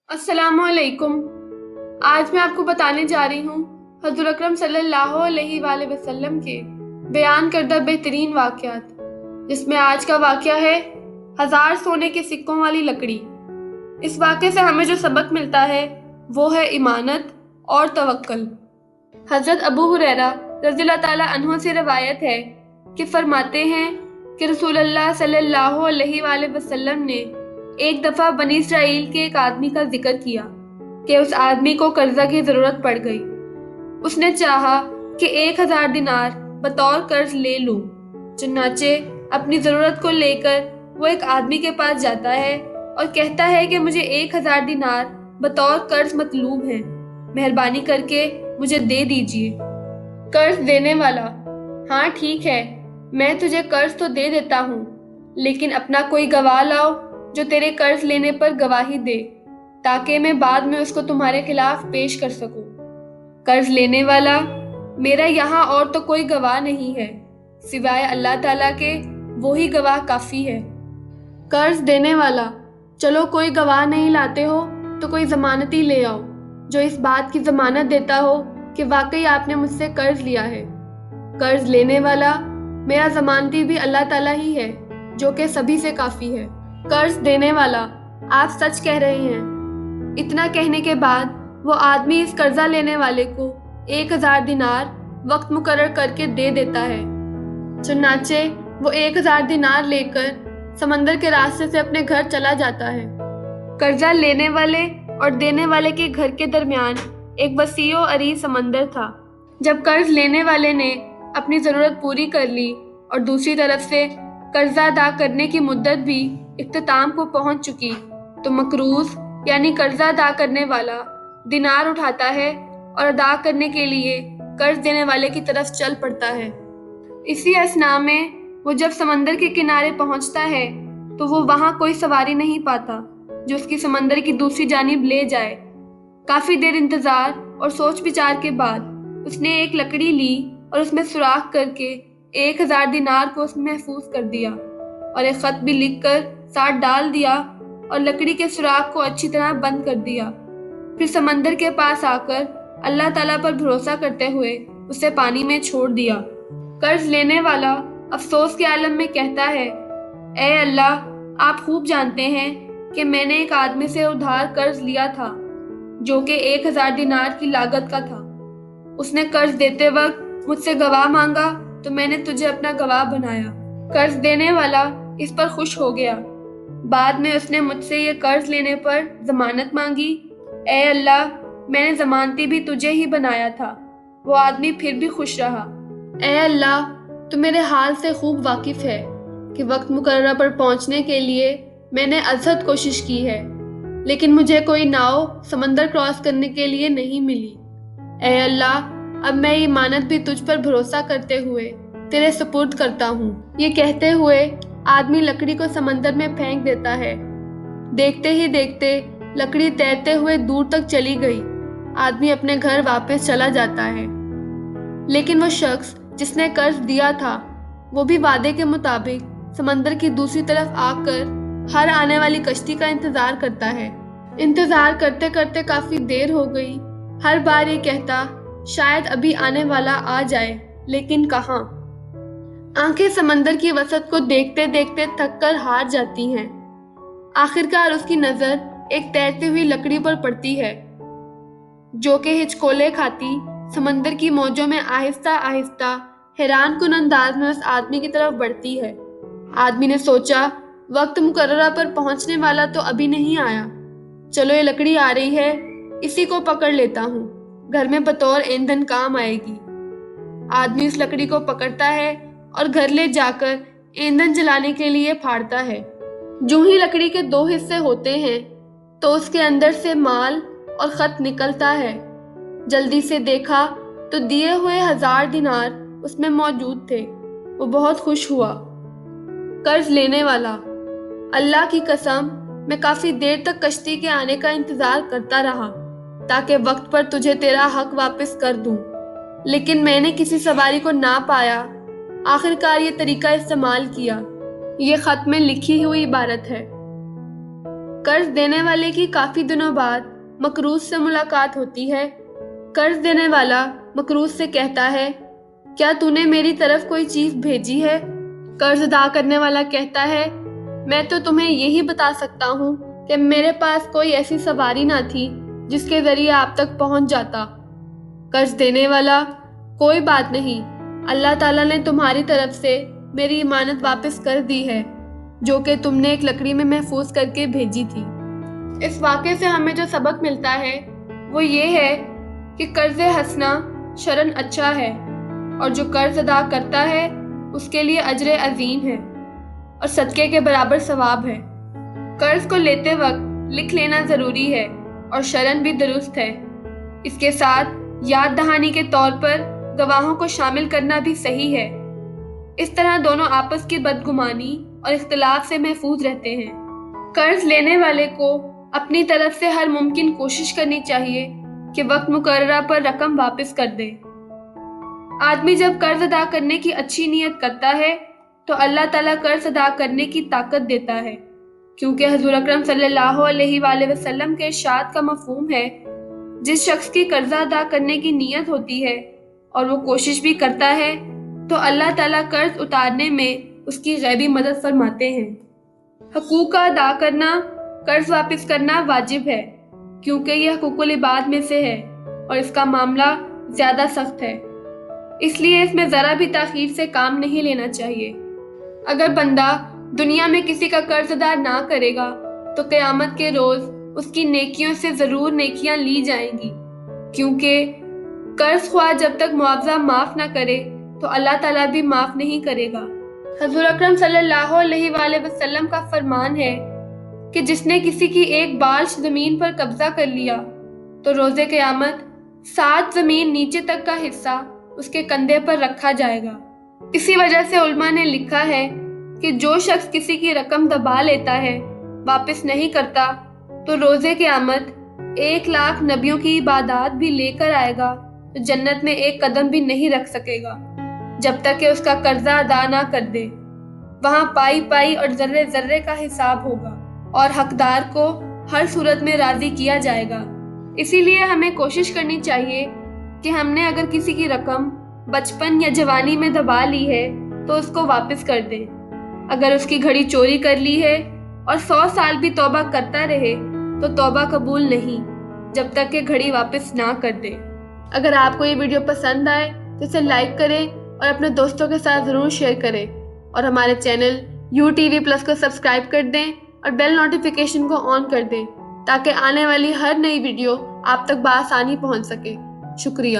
अस्सलाम वालेकुम। आज मैं आपको बताने जा रही हूँ हज़रत अकरम सल्लल्लाहु अलैहि वसल्लम के बयान करदा बेहतरीन वाक़यात, जिसमें आज का वाक़या है 1000 सोने के सिक्कों वाली लकड़ी। इस वाक़े से हमें जो सबक मिलता है वो है ईमानत और तवक्कुल। हज़रत अबू हुरैरा रज़ियल्लाहु ताला अन्हु से रवायत है कि फरमाते हैं कि रसूलुल्लाह सल्लल्लाहु अलैहि वसल्लम ने एक दफ़ा बनी इसराइल के एक आदमी का जिक्र किया कि उस आदमी को कर्जा की ज़रूरत पड़ गई। उसने चाहा कि 1000 दिनार बतौर कर्ज ले लूं। चुनाचे अपनी ज़रूरत को लेकर वो एक आदमी के पास जाता है और कहता है कि मुझे 1000 दिनार बतौर कर्ज मतलूब है, मेहरबानी करके मुझे दे दीजिए। कर्ज देने वाला: हाँ ठीक है, मैं तुझे कर्ज तो दे देता हूँ, लेकिन अपना कोई गवाह लाओ जो तेरे कर्ज लेने पर गवाही दे, ताकि मैं बाद में उसको तुम्हारे खिलाफ पेश कर सकूं। कर्ज लेने वाला: मेरा यहाँ और तो कोई गवाह नहीं है, सिवाय अल्लाह ताला के, वो ही गवाह काफ़ी है। कर्ज देने वाला: चलो कोई गवाह नहीं लाते हो तो कोई ज़मानती ले आओ जो इस बात की ज़मानत देता हो कि वाकई आपने मुझसे कर्ज लिया है। कर्ज लेने वाला: मेरा ज़मानती भी अल्लाह ताला ही है, जो कि सभी से काफ़ी है। कर्ज देने वाला: आप सच कह रहे हैं। इतना कहने के बाद वो आदमी इस कर्जा लेने वाले को 1000 दिनार वक्त मुकर्रर करके दे देता है। चुनाचे वो 1000 दिनार लेकर समंदर के रास्ते से अपने घर चला जाता है। कर्जा लेने वाले और देने वाले के घर के दरमियान एक वसीओ अरीज समंदर था। जब कर्ज लेने वाले ने अपनी ज़रूरत पूरी कर ली और दूसरी तरफ से कर्जा अदा करने की मुद्दत भी इख्तिताम को पहुंच चुकी, तो मकरूज यानी कर्जा अदा करने वाला दिनार उठाता है और अदा करने के लिए कर्ज देने वाले की तरफ चल पड़ता है। इसी असना में वो जब समंदर के किनारे पहुंचता है तो वो वहां कोई सवारी नहीं पाता जो उसकी समंदर की दूसरी जानिब ले जाए। काफ़ी देर इंतज़ार और सोच विचार के बाद उसने एक लकड़ी ली और उसमें सुराख करके 1000 दिनार को उसमें महफूज कर दिया और एक ख़त भी लिखकर साथ डाल दिया और लकड़ी के सुराख को अच्छी तरह बंद कर दिया। फिर समंदर के पास आकर अल्लाह ताला पर भरोसा करते हुए उसे पानी में छोड़ दिया। कर्ज लेने वाला अफसोस के आलम में कहता है, ए अल्लाह, आप खूब जानते हैं कि मैंने एक आदमी से उधार कर्ज लिया था जो कि 1000 दिनार की लागत का था। उसने कर्ज देते वक्त मुझसे गवाह मांगा तो मैंने तुझे अपना गवाह बनाया। कर्ज देने वाला इस पर खुश हो गया। बाद में उसने मुझसे ये कर्ज लेने पर जमानत मांगी। ए अल्लाह, मैंने जमानती भी तुझे ही बनाया था। वो आदमी फिर भी खुश रहा। ए अल्लाह, तू मेरे हाल से खूब वाकिफ है कि वक्त मुकर्रर पर पहुंचने के लिए मैंने अज़हद कोशिश की है, लेकिन मुझे कोई नाव समंदर क्रॉस करने के लिए नहीं मिली। ए अल्लाह, अब मैं ये मानत भी तुझ पर भरोसा करते हुए तेरे सुपुर्द करता हूँ। ये कहते हुए आदमी लकड़ी को समंदर में फेंक देता है। देखते ही देखते लकड़ी तैरते हुए दूर तक चली गई। आदमी अपने घर वापस चला जाता है, लेकिन वो शख्स जिसने कर्ज दिया था वो भी वादे के मुताबिक समंदर की दूसरी तरफ आकर हर आने वाली कश्ती का इंतजार करता है। इंतजार करते करते काफी देर हो गई। हर बार ये कहता, शायद अभी आने वाला आ जाए, लेकिन कहाँ। आंखें समंदर की वसत को देखते देखते थक कर हार जाती हैं। आखिरकार उसकी नजर एक तैरती हुई लकड़ी पर पड़ती है जो कि हिचकोले खाती समंदर की मौजों में आहिस्ता आहिस्ता हैरान कुन अंदाज में उस आदमी की तरफ बढ़ती है। आदमी ने सोचा, वक्त मुकर्ररा पर पहुंचने वाला तो अभी नहीं आया, चलो ये लकड़ी आ रही है, इसी को पकड़ लेता हूँ, घर में बतौर ईंधन काम आएगी। आदमी उस लकड़ी को पकड़ता है और घर ले जाकर ईंधन जलाने के लिए फाड़ता है। जो ही लकड़ी के 2 हिस्से होते हैं तो उसके अंदर से माल और खत निकलता है। जल्दी से देखा तो दिए हुए 1000 दिनार उसमें मौजूद थे। वो बहुत खुश हुआ। कर्ज लेने वाला: अल्लाह की कसम, मैं काफी देर तक कश्ती के आने का इंतजार करता रहा ताकि वक्त पर तुझे तेरा हक वापस कर दूं, लेकिन मैंने किसी सवारी को ना पाया। आखिरकार ये तरीका इस्तेमाल किया। ये खत में लिखी हुई इबारत है। قرض دینے والے کی کافی دنوں بعد مقروض سے ملاقات ہوتی ہے۔ قرض دینے والا مقروض سے کہتا ہے، کیا تو نے میری طرف کوئی چیز بھیجی ہے؟ قرض ادا کرنے والا کہتا ہے، میں تو تمہیں یہی بتا سکتا ہوں کہ میرے پاس کوئی ایسی سواری نہ تھی جس کے ذریعے آپ تک پہنچ جاتا۔ قرض دینے والا، کوئی بات نہیں، اللہ تعالیٰ نے تمہاری طرف سے میری امانت واپس کر دی ہے جو کہ تم نے ایک لکڑی میں محفوظ کر کے بھیجی تھی۔ اس واقعے سے ہمیں جو سبق ملتا ہے وہ یہ ہے کہ قرض حسنہ شرعاً اچھا ہے، اور جو قرض ادا کرتا ہے اس کے لیے اجر عظیم ہے اور صدقے کے برابر ثواب ہے۔ قرض کو لیتے وقت لکھ لینا ضروری ہے اور شرعاً بھی درست ہے۔ اس کے ساتھ یاد دہانی کے طور پر گواہوں کو شامل کرنا بھی صحیح ہے۔ اس طرح دونوں آپس کی بدگمانی اور اختلاف سے محفوظ رہتے ہیں۔ قرض لینے والے کو اپنی طرف سے ہر ممکن کوشش کرنی چاہیے کہ وقت مقررہ پر رقم واپس کر دے۔ آدمی جب قرض ادا کرنے کی اچھی نیت کرتا ہے تو اللہ تعالیٰ قرض ادا کرنے کی طاقت دیتا ہے، کیونکہ حضور اکرم صلی اللہ علیہ وآلہ وسلم کے ارشاد کا مفہوم ہے، جس شخص کی قرضہ ادا کرنے کی نیت ہوتی ہے اور وہ کوشش بھی کرتا ہے تو اللہ تعالیٰ قرض اتارنے میں اس کی غیبی مدد فرماتے ہیں۔ حقوق کا ادا کرنا، قرض واپس کرنا واجب ہے، کیونکہ یہ حقوق العباد میں سے ہے اور اس کا معاملہ زیادہ سخت ہے، اس لیے اس میں ذرا بھی تاخیر سے کام نہیں لینا چاہیے۔ اگر بندہ دنیا میں کسی کا قرض ادا نہ کرے گا تو قیامت کے روز اس کی نیکیوں سے ضرور نیکیاں لی جائیں گی، کیونکہ قرض خواہ جب تک معاوضہ معاف نہ کرے تو اللہ تعالیٰ بھی معاف نہیں کرے گا۔ حضور اکرم صلی اللہ علیہ وآلہ وسلم کا فرمان ہے کہ جس نے کسی کی ایک بالش زمین پر قبضہ کر لیا تو روز قیامت 7 زمین نیچے تک کا حصہ اس کے کندھے پر رکھا جائے گا۔ اسی وجہ سے علماء نے لکھا ہے کہ جو شخص کسی کی رقم دبا لیتا ہے، واپس نہیں کرتا، تو روز قیامت 1,00,000 نبیوں کی عبادات بھی لے کر آئے گا تو جنت میں ایک قدم بھی نہیں رکھ سکے گا جب تک کہ اس کا قرضہ ادا نہ کر دے۔ وہاں پائی پائی اور ذرے ذرے کا حساب ہوگا اور حقدار کو ہر صورت میں راضی کیا جائے گا۔ اسی لیے ہمیں کوشش کرنی چاہیے کہ ہم نے اگر کسی کی رقم بچپن یا جوانی میں دبا لی ہے تو اس کو واپس کر دیں۔ اگر اس کی گھڑی چوری کر لی ہے اور 100 سال بھی توبہ کرتا رہے تو توبہ قبول نہیں جب تک کہ گھڑی واپس نہ کر دے۔ اگر آپ کو یہ ویڈیو پسند آئے تو اسے لائک کریں اور اپنے دوستوں کے ساتھ ضرور شیئر کریں، اور ہمارے چینل UTV+ کو سبسکرائب کر دیں اور بیل نوٹیفیکیشن کو آن کر دیں تاکہ آنے والی ہر نئی ویڈیو آپ تک بآسانی پہنچ سکے۔ شکریہ۔